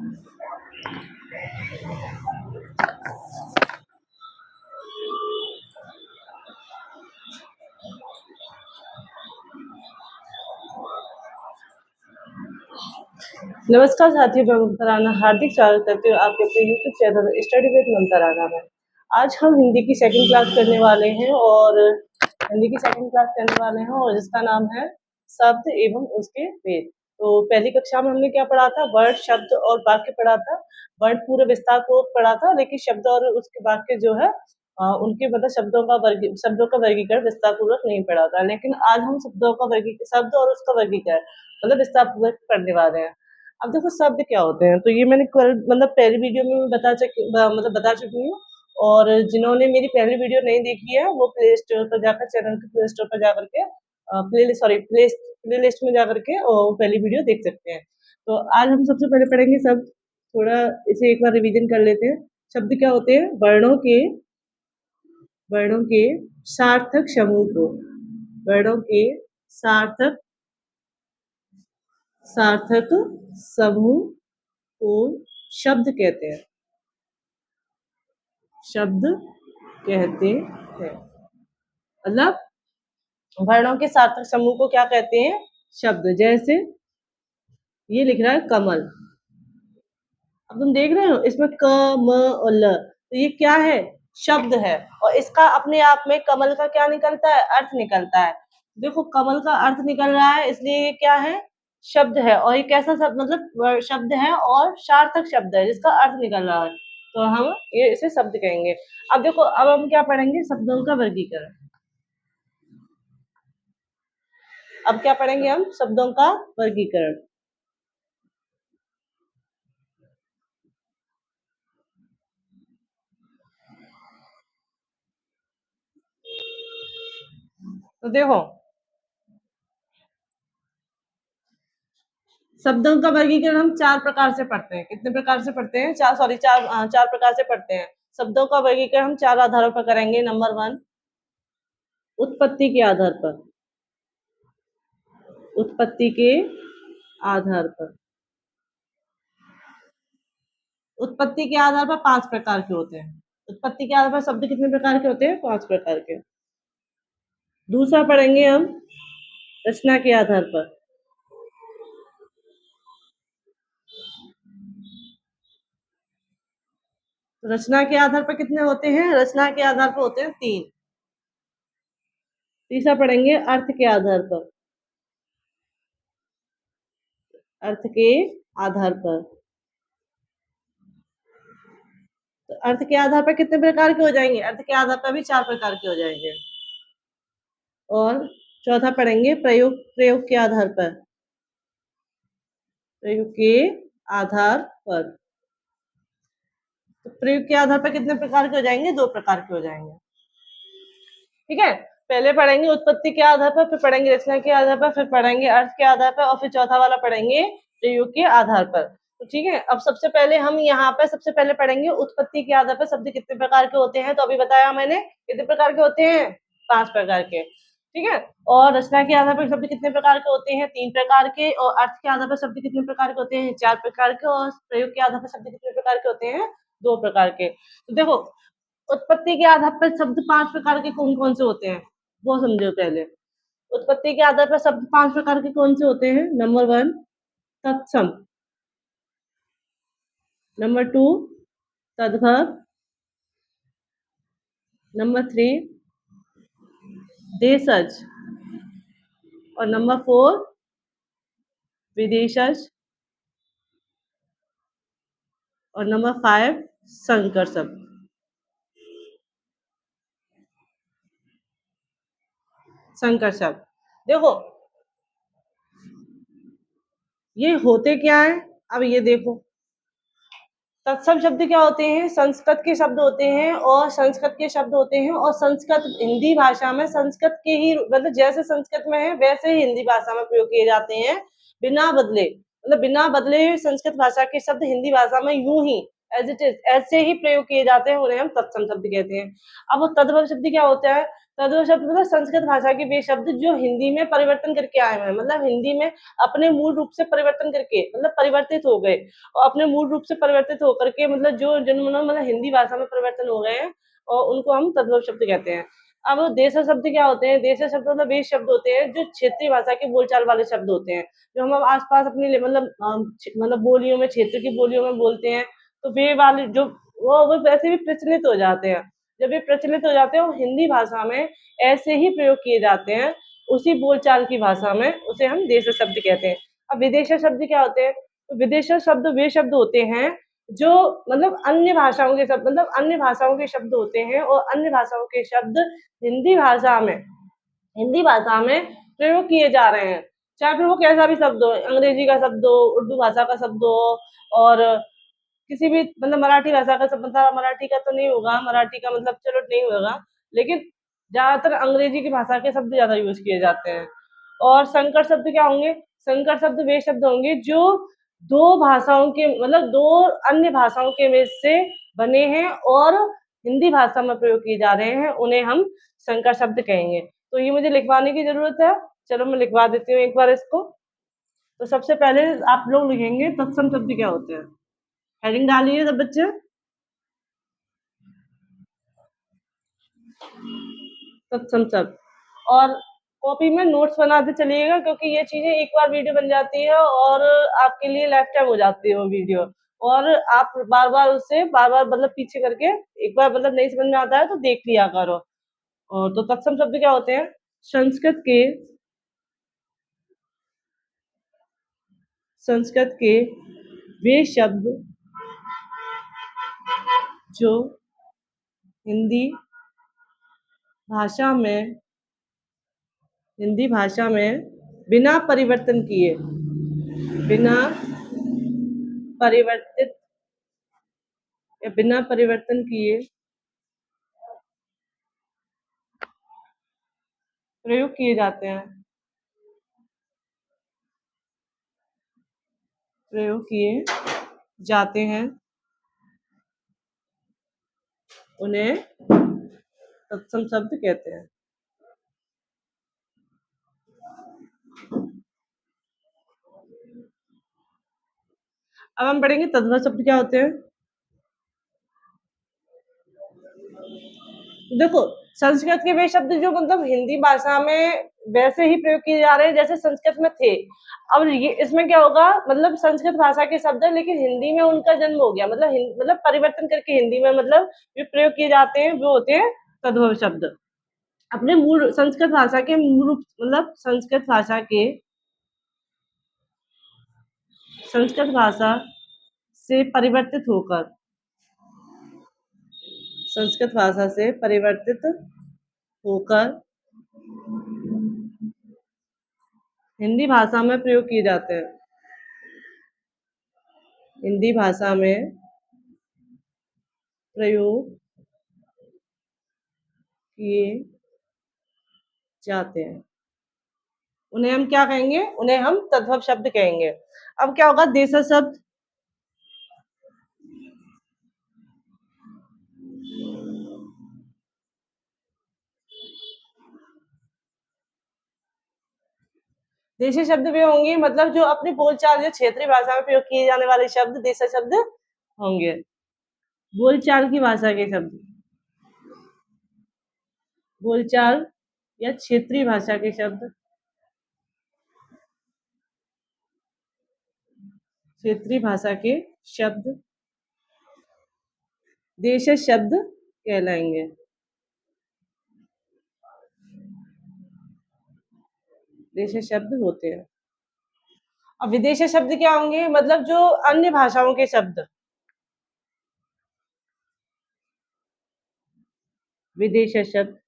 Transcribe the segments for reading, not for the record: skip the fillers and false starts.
नमस्कार साथियों, मैं ममता राणा हार्दिक स्वागत करती हूँ आपके अपने यूट्यूब चैनल स्टडी विद ममता राणा में। आज हम हिंदी की सेकंड क्लास करने वाले हैं और जिसका नाम है शब्द एवं उसके भेद। तो पहली कक्षा में हमने क्या पढ़ा था? वर्ड, शब्द और वाक्य पढ़ा था। वर्ड पूरे विस्तार पूर्वक पढ़ा था, लेकिन शब्द और उसके वाक्य जो है उनके मतलब शब्दों का वर्गीकरण विस्तार पूर्वक नहीं पढ़ा था। लेकिन आज हम शब्द और उसका वर्गीकरण मतलब विस्तार पूर्वक पढ़ने वाले हैं। अब देखो शब्द क्या होते हैं, तो ये मैंने पहली वीडियो में बता चुकी हूँ। और जिन्होंने मेरी पहली वीडियो नहीं देखी है वो प्ले स्टोर पर जाकर चैनल के प्ले स्टोर पर जाकर के प्ले लिस्ट में जाकर के पहली वीडियो देख सकते हैं। तो आज हम सबसे पहले पढ़ेंगे शब्द। थोड़ा इसे एक बार रिवीजन कर लेते हैं। शब्द क्या होते हैं? वर्णों के सार्थक समूह को सार्थक समूह को शब्द कहते हैं। मतलब वर्णों के सार्थक समूह को क्या कहते हैं? शब्द। जैसे ये लिख रहा है कमल। अब तुम देख रहे हो इसमें क, म और ल, तो ये क्या है? शब्द है। और इसका अपने आप में कमल का क्या निकलता है? अर्थ निकलता है। देखो कमल का अर्थ निकल रहा है, इसलिए ये क्या है? शब्द है। और ये कैसा शब्द? मतलब शब्द है और सार्थक शब्द है जिसका अर्थ निकल रहा है, तो हम ये इसे शब्द कहेंगे। अब देखो, अब हम क्या पढ़ेंगे? शब्दों का वर्गीकरण। अब क्या पढ़ेंगे हम? शब्दों का वर्गीकरण। तो देखो शब्दों का वर्गीकरण हम चार प्रकार से पढ़ते हैं। कितने प्रकार से पढ़ते हैं? चार प्रकार से पढ़ते हैं। शब्दों का वर्गीकरण हम चार आधारों पर करेंगे। नंबर 1, उत्पत्ति के आधार पर। उत्पत्ति के आधार पर उत्पत्ति के आधार पर 5 प्रकार के होते हैं। उत्पत्ति के आधार पर शब्द कितने प्रकार के होते हैं? 5 प्रकार के। दूसरा पढ़ेंगे हम रचना के आधार पर। रचना के आधार पर कितने होते हैं? रचना के आधार पर होते हैं 3। तीसरा पढ़ेंगे अर्थ के आधार पर। अर्थ के आधार पर। तो अर्थ के आधार पर कितने प्रकार के हो जाएंगे? अर्थ के आधार पर भी 4 प्रकार के हो जाएंगे। और चौथा पढ़ेंगे प्रयोग के आधार पर। प्रयोग के आधार पर। तो प्रयोग के आधार पर कितने प्रकार के हो जाएंगे? 2 प्रकार के हो जाएंगे। ठीक है, पहले पढ़ेंगे उत्पत्ति के आधार पर, फिर पढ़ेंगे रचना के आधार पर, फिर पढ़ेंगे अर्थ के आधार पर, और फिर चौथा वाला पढ़ेंगे प्रयोग के आधार पर। तो ठीक है, अब सबसे पहले हम यहाँ पर पढ़ेंगे उत्पत्ति के आधार पर शब्द कितने प्रकार के होते हैं। तो अभी बताया मैंने कितने प्रकार के होते हैं? 5 प्रकार के। ठीक है, और रचना के आधार पर शब्द कितने प्रकार के होते हैं? 3 प्रकार के। और अर्थ के आधार पर शब्द कितने प्रकार के होते हैं? 4 प्रकार के। और प्रयोग के आधार पर शब्द कितने प्रकार के होते हैं? 2 प्रकार के। तो देखो उत्पत्ति के आधार पर शब्द 5 प्रकार के कौन कौन से होते हैं वो समझो पहले। उत्पत्ति के आधार पर शब्द 5 प्रकार के कौन से होते हैं? नंबर 1 तत्सम, नंबर 2 तद्भव, नंबर 3 देशज, और नंबर 4 विदेशज, और नंबर 5 संकर शब्द। संकर शब्द देखो ये होते क्या है। अब ये देखो तत्सम शब्द क्या होते हैं? संस्कृत के शब्द होते हैं। और संस्कृत हिंदी भाषा में संस्कृत के ही मतलब जैसे संस्कृत में है वैसे ही हिंदी भाषा में प्रयोग किए जाते हैं, बिना बदले संस्कृत भाषा के शब्द हिंदी भाषा में यूं ही एज इट इज ऐसे ही प्रयोग किए जाते हैं, उन्हें हम तत्सम शब्द कहते हैं। अब वो तद्भव शब्द क्या होता है? तद्भव शब्द मतलब संस्कृत भाषा के वे शब्द जो हिंदी में परिवर्तन करके आए हुए हैं, मतलब हिंदी में अपने मूल रूप से परिवर्तन करके मतलब परिवर्तित हो गए और अपने मूल रूप से परिवर्तित होकर के मतलब जो जन्म मतलब हिंदी भाषा में परिवर्तन हो गए हैं और उनको हम तद्भव शब्द कहते हैं। अब देशज शब्द क्या होते हैं? देशज शब्द मतलब वे शब्द होते हैं जो क्षेत्रीय भाषा के बोलचाल वाले शब्द होते हैं, जो हम आस-पास अपनी मतलब मतलब बोलियों में, क्षेत्र की बोलियों में बोलते हैं, तो वे वाले जो वो वैसे भी प्रचलित हो जाते हैं। जब ये प्रचलित हो जाते हैं, वो हिंदी भाषा में ऐसे ही प्रयोग किए जाते हैं, उसी बोलचाल की भाषा में, उसे हम देशज शब्द कहते हैं। अब विदेशज शब्द क्या होते हैं? तो विदेशज शब्द वे शब्द होते हैं जो मतलब अन्य भाषाओं के शब्द मतलब अन्य भाषाओं के शब्द होते हैं और अन्य भाषाओं के शब्द हिंदी भाषा में हिंदी भाषा में प्रयोग किए जा रहे हैं। चाहे फिर वो कैसा भी शब्द हो, अंग्रेजी का शब्द हो, उर्दू भाषा का शब्द हो और किसी भी मतलब मराठी भाषा का शब्द मतलब मराठी का तो नहीं होगा, मराठी का मतलब चलो नहीं होगा, लेकिन ज़्यादातर अंग्रेजी की भाषा के शब्द ज़्यादा यूज़ किए जाते हैं। और संकर शब्द क्या होंगे? संकर शब्द वे शब्द होंगे जो 2 भाषाओं के मतलब 2 अन्य भाषाओं के मेल से बने हैं और हिंदी भाषा में प्रयोग किए जा रहे हैं, उन्हें हम संकर शब्द कहेंगे। तो ये मुझे लिखवाने की ज़रूरत है, चलो मैं लिखवा देती हूँ एक बार इसको। तो सबसे पहले आप लोग लिखेंगे तत्सम शब्द क्या होते हैं? हेडिंग डालिए सब बच्चे। तत्सम शब्द और कॉपी में नोट्स बनाते चलिएगा क्योंकि ये चीज़ें एक बार वीडियो बन जाती है और आपके लिए लाइफ टाइम हो जाती है वो वीडियो और आप बार-बार उसे बार-बार मतलब पीछे करके एक बार मतलब नहीं समझ में आता है तो देख लिया करो। और तो तत्सम शब्द क्या होते हैं? संस्कृत के संस्कृत के वे शब्द जो हिंदी भाषा में हिंदी भाषा में बिना परिवर्तन किए बिना परिवर्तित या बिना परिवर्तन किए प्रयोग किए जाते हैं प्रयोग किए जाते हैं उन्हें तत्सम शब्द कहते हैं। अब हम पढ़ेंगे तद्भव शब्द क्या होते हैं। देखो संस्कृत के वे शब्द जो मतलब हिंदी भाषा में वैसे ही प्रयोग किए जा रहे हैं जैसे संस्कृत में थे। अब ये इसमें क्या होगा मतलब संस्कृत भाषा के शब्द है लेकिन हिंदी में उनका जन्म हो गया मतलब मतलब परिवर्तन करके हिंदी में मतलब जो प्रयोग किए जाते हैं वो होते हैं तद्भव शब्द। अपने मूल संस्कृत भाषा के मूल रूप मतलब संस्कृत भाषा से परिवर्तित होकर संस्कृत भाषा से परिवर्तित होकर हिंदी भाषा में प्रयोग किए जाते हैं। हिंदी भाषा में प्रयोग किए जाते हैं उन्हें हम क्या कहेंगे? उन्हें हम तद्भव शब्द कहेंगे। अब क्या होगा देशज शब्द देशी शब्द भी होंगे मतलब जो अपनी बोलचाल जो क्षेत्रीय भाषा में प्रयोग किए जाने वाले शब्द देशज शब्द होंगे। बोलचाल की भाषा के शब्द बोलचाल या क्षेत्रीय भाषा के शब्द क्षेत्रीय भाषा के शब्द देशज शब्द कहलाएंगे। देशज शब्द होते हैं। अब विदेशी शब्द क्या होंगे मतलब जो अन्य भाषाओं के शब्द विदेशी शब्द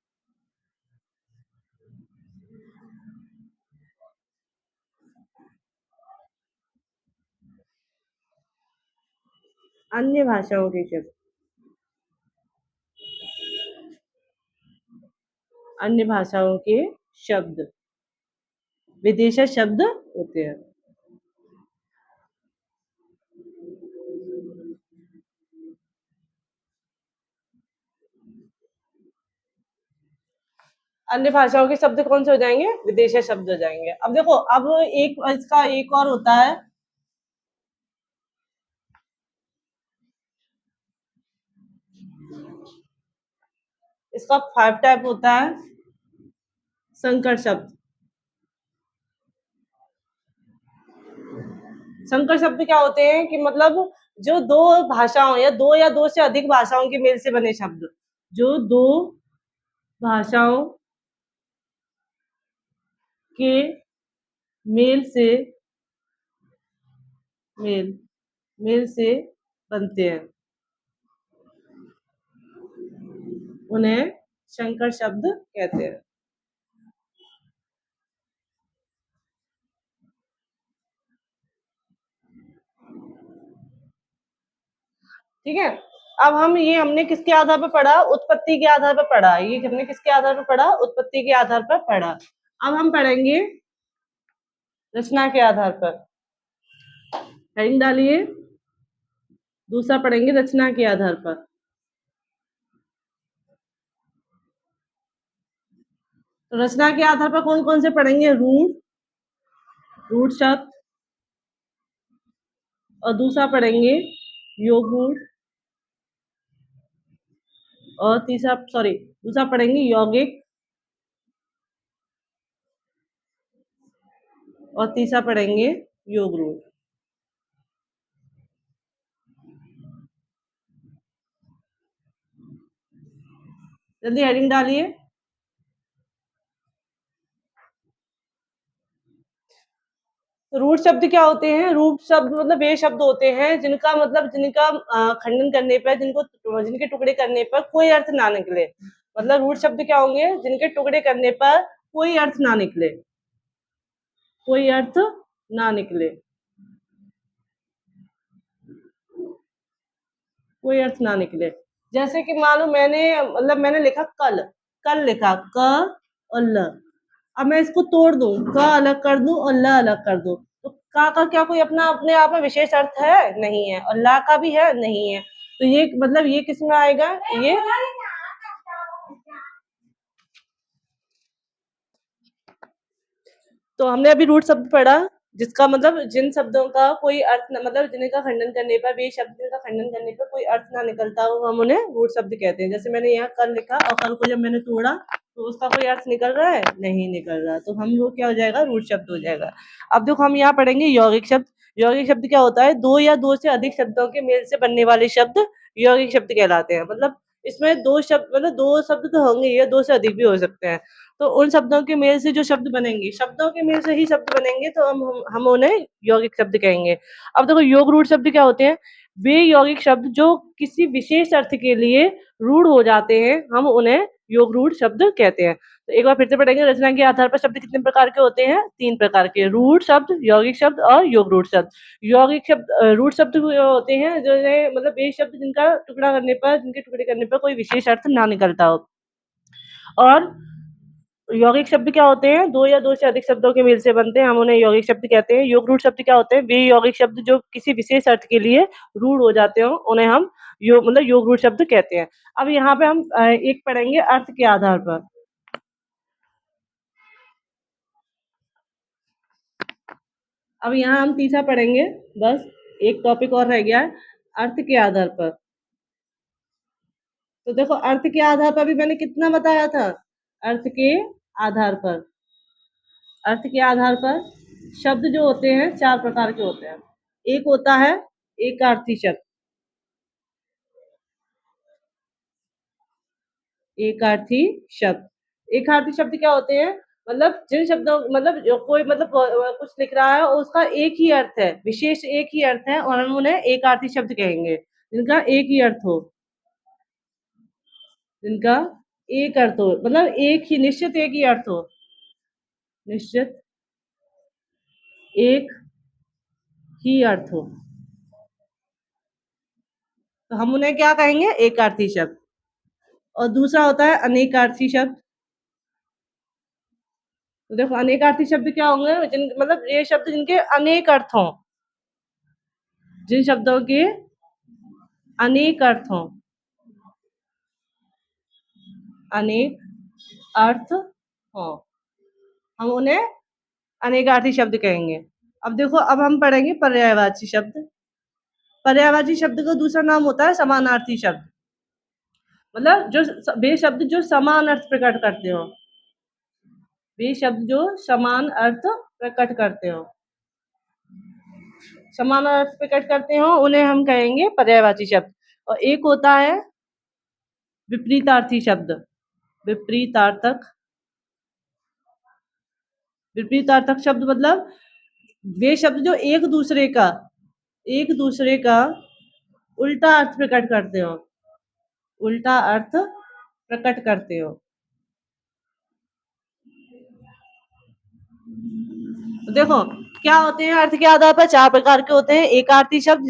अन्य भाषाओं के शब्द अन्य भाषाओं के शब्द विदेशी शब्द होते हैं। अन्य भाषाओं के शब्द कौन से हो जाएंगे? विदेशी शब्द हो जाएंगे। अब देखो, अब एक इसका एक और होता है, इसका 5 टाइप होता है संकर शब्द। संकर शब्द क्या होते हैं कि मतलब जो दो भाषाओं या दो से अधिक भाषाओं के मेल से बने शब्द, जो दो भाषाओं के मेल से मेल मेल से बनते हैं, उन्हें संकर शब्द कहते हैं। ठीक है। अब हमने किसके आधार पर पढ़ा? उत्पत्ति के आधार पर पढ़ा। ये हमने किसके आधार पर पढ़ा? उत्पत्ति के आधार पर पढ़ा। अब हम पढ़ेंगे रचना के आधार पर। हेडिंग डालिए। दूसरा पढ़ेंगे रचना के आधार पर। तो रचना के आधार पर कौन कौन से पढ़ेंगे? रूट शब्द, और दूसरा पढ़ेंगे योग रूट, और दूसरा पढ़ेंगे यौगिक, और तीसरा पढ़ेंगे योग रूट। जल्दी हेडिंग डालिए। रूट शब्द क्या होते हैं? रूट शब्द मतलब वे शब्द होते हैं जिनका खंडन करने पर, जिनके टुकड़े करने पर कोई अर्थ ना निकले। मतलब रूट शब्द क्या होंगे? जिनके टुकड़े करने पर कोई अर्थ ना निकले, कोई अर्थ ना निकले, कोई अर्थ ना निकले। जैसे कि मान लो मैंने लिखा कल, कल लिखा क और ल। अब मैं इसको तोड़ दूं, क अलग कर दूं और ल अलग कर दूं, तो का क्या कोई अपने आप में विशेष अर्थ है? नहीं है। और ला का भी है? नहीं है। तो ये मतलब ये किस में आएगा? ये तो हमने अभी रूट शब्द पढ़ा, जिसका मतलब जिन शब्दों का कोई अर्थ मतलब जिनका खंडन करने पर, वे शब्द जिनका खंडन करने पर कोई अर्थ ना निकलता हो, हम उन्हें रूट शब्द कहते हैं। जैसे मैंने यहाँ कल लिखा और कल को जब मैंने तोड़ा तो उसका कोई अर्थ निकल रहा है? नहीं निकल रहा, तो हम वो क्या हो जाएगा? रूट शब्द हो जाएगा। अब देखो, हम यहाँ पढ़ेंगे यौगिक शब्द। यौगिक शब्द क्या होता है? दो या दो से अधिक शब्दों के मेल से बनने वाले शब्द यौगिक शब्द कहलाते हैं। मतलब इसमें दो शब्द, मतलब दो शब्द तो होंगे, या दो से अधिक भी हो सकते हैं। तो उन शब्दों के मेल से जो शब्द बनेंगे, शब्दों के मेल से ही शब्द बनेंगे, तो हम उन्हें यौगिक शब्द कहेंगे। अब देखो, योग रूढ़ शब्द क्या होते हैं? वे यौगिक शब्द जो किसी विशेष अर्थ के लिए रूढ़ हो जाते हैं, हम उन्हें योग रूढ़ शब्द कहते हैं। तो एक बार फिर से पढ़ेंगे, रचना के आधार पर शब्द कितने प्रकार के होते हैं? 3 प्रकार के। रूढ़ शब्द, यौगिक शब्द और योग रूढ़ शब्द। यौगिक शब्द, रूढ़ शब्द होते हैं जो मतलब वे शब्द जिनके टुकड़े करने पर कोई विशेष अर्थ ना निकलता हो। और यौगिक शब्द क्या होते हैं? दो या दो से अधिक शब्दों के मेल से बनते हैं, हम उन्हें यौगिक शब्द कहते हैं। योग रूढ़ शब्द क्या होते हैं? वे यौगिक शब्द जो किसी विशेष अर्थ के लिए रूढ़ हो जाते हो, उन्हें हम योग रूढ़ शब्द कहते हैं। अब यहाँ पे हम एक पढ़ेंगे अर्थ के आधार पर। अब यहाँ हम तीसरा पढ़ेंगे, बस एक टॉपिक और रह गया है, अर्थ के आधार पर। तो देखो, अर्थ के आधार पर भी मैंने कितना बताया था? अर्थ के आधार पर, अर्थ के आधार पर शब्द जो होते हैं 4 प्रकार के होते हैं। एक होता है एकार्थी शब्द। एकार्थी शब्द। एकार्थी शब्द क्या होते हैं? मतलब जिन शब्दों कोई कुछ लिख रहा है और उसका एक ही अर्थ है, विशेष एक ही अर्थ है, और हम उन्हें एकार्थी शब्द कहेंगे। जिनका एक ही अर्थ हो, जिनका एक अर्थ हो, मतलब एक ही निश्चित एक ही अर्थ हो, निश्चित एक ही अर्थ हो, तो हम उन्हें क्या कहेंगे? एकार्थी शब्द। और दूसरा होता है अनेकार्थी शब्द। तो देखो, अनेकार्थी शब्द क्या होंगे? ये शब्द जिनके अनेक अर्थ हों, जिन शब्दों के अनेक अर्थ हों, अनेक अर्थ हो, हम उन्हें अनेकार्थी शब्द कहेंगे। अब देखो, अब हम पढ़ेंगे पर्यायवाची शब्द। पर्यायवाची शब्द का दूसरा नाम होता है समानार्थी शब्द, मतलब जो वे शब्द जो समान अर्थ प्रकट करते हो, वे शब्द जो समान अर्थ प्रकट करते हो, समान अर्थ प्रकट करते हो, उन्हें हम कहेंगे पर्यायवाची शब्द। और एक होता है विपरीतार्थी शब्द। विपरीतार्थक, विपरीतार्थक शब्द मतलब वे शब्द जो एक दूसरे का उल्टा अर्थ प्रकट करते हो, उल्टा अर्थ प्रकट करते हो। तो देखो, क्या होते हैं अर्थ के आधार पर? 4 प्रकार के होते हैं। एकार्थी शब्द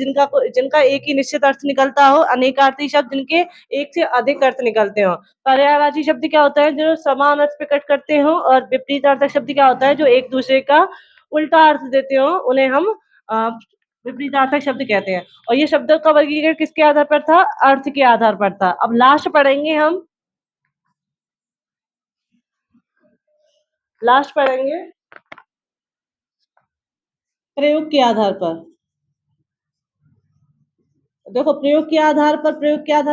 जिनका एक ही निश्चित अर्थ निकलता हो। अनेकार्थी शब्द जिनके एक से अधिक अर्थ निकलते हो। पर्यायवाची शब्द क्या होता है? जो समान अर्थ प्रकट करते हो। और विपरीतार्थक शब्द क्या होता है? जो एक दूसरे का उल्टा अर्थ देते हो, उन्हें हम विपरीतार्थक शब्द कहते हैं। और ये शब्दों का वर्गीकरण किसके आधार पर था? अर्थ के आधार पर था। अब लास्ट पढ़ेंगे हम, प्रयोग के आधार पर। देखो, प्रयोग के आधार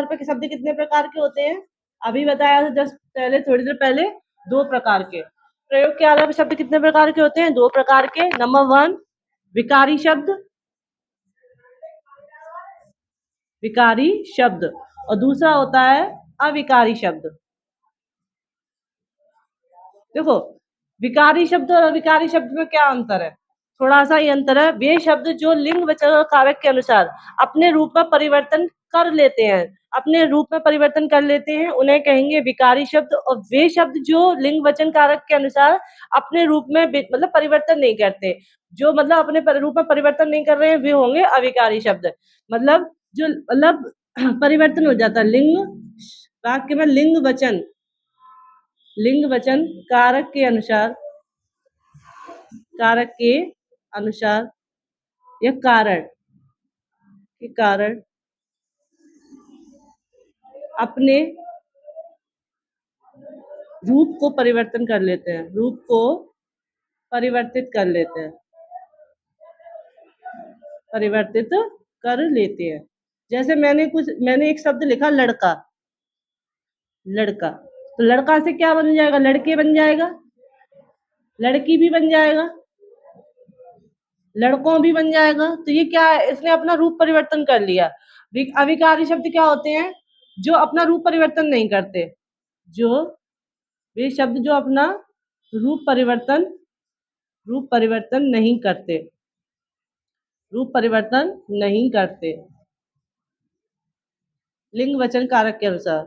पर शब्द कितने प्रकार के होते हैं? अभी बताया था जस्ट पहले, थोड़ी देर पहले, 2 प्रकार के। प्रयोग के आधार पर शब्द कितने प्रकार के होते हैं? 2 प्रकार के। नंबर 1 विकारी शब्द, विकारी शब्द, और दूसरा होता है अविकारी शब्द। देखो, विकारी शब्द और अविकारी शब्द में क्या अंतर है? थोड़ा सा ही अंतर है। वे शब्द जो लिंग वचन और कारक के अनुसार अपने रूप में परिवर्तन कर लेते हैं, अपने रूप में परिवर्तन कर लेते हैं, उन्हें कहेंगे विकारी शब्द। और वे शब्द जो लिंग वचन कारक के अनुसार अपने रूप में मतलब परिवर्तन नहीं करते, जो मतलब अपने रूप में परिवर्तन नहीं कर रहे हैं, वे होंगे अविकारी शब्द। मतलब जो मतलब परिवर्तन हो जाता है लिंग, वाक्य में लिंग वचन कारक के अनुसार या कारण के कारण अपने रूप को परिवर्तन कर लेते हैं, रूप को परिवर्तित कर लेते हैं, परिवर्तित कर लेते हैं। जैसे मैंने एक शब्द लिखा लड़का, लड़का, तो लड़का से क्या बन जाएगा? लड़के बन जाएगा, लड़की भी बन जाएगा, लड़कों भी बन जाएगा। तो ये क्या है? इसने अपना रूप परिवर्तन कर लिया। अविकारी शब्द क्या होते हैं? जो अपना रूप परिवर्तन नहीं करते, जो वे शब्द जो अपना रूप परिवर्तन नहीं करते, रूप परिवर्तन नहीं करते, लिंग वचन कारक के अनुसार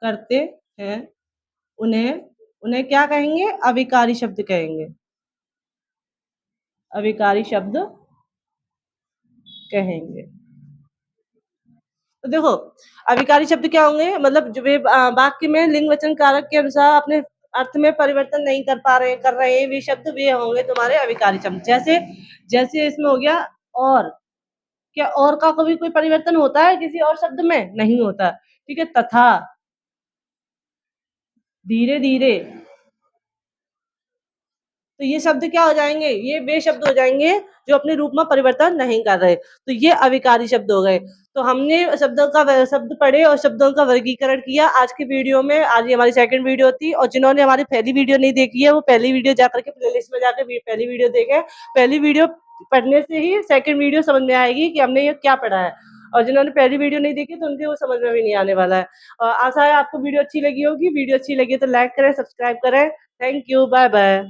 करते हैं, उन्हें क्या कहेंगे? अविकारी शब्द कहेंगे, अविकारी शब्द कहेंगे। तो देखो, अविकारी शब्द क्या होंगे? मतलब जो वे वाक्य में लिंग वचन कारक के अनुसार अपने अर्थ में परिवर्तन नहीं कर रहे हैं, वे शब्द वे होंगे तुम्हारे अविकारी शब्द। जैसे इसमें हो गया और, क्या और का कभी कोई परिवर्तन होता है किसी और शब्द में? नहीं होता। ठीक है। तथा, धीरे धीरे, तो ये शब्द क्या हो जाएंगे? ये वे शब्द हो जाएंगे जो अपने रूप में परिवर्तन नहीं कर रहे। तो ये अविकारी शब्द हो गए। तो हमने शब्द पढ़े और शब्दों का वर्गीकरण किया आज की वीडियो में। आज ये हमारी सेकंड वीडियो थी, और जिन्होंने हमारी पहली वीडियो नहीं देखी है, वो पहली वीडियो जाकर के प्लेलिस्ट में जाकर पहली वीडियो देखें। पहली वीडियो पढ़ने से ही सेकंड वीडियो समझ में आएगी कि हमने ये क्या पढ़ा है। और जिन्होंने पहली वीडियो नहीं देखी, तो उनके वो समझ में भी नहीं आने वाला है। आशा है आपको वीडियो अच्छी लगी होगी। वीडियो अच्छी लगी तो लाइक करें, सब्सक्राइब करें। Thank you, bye bye.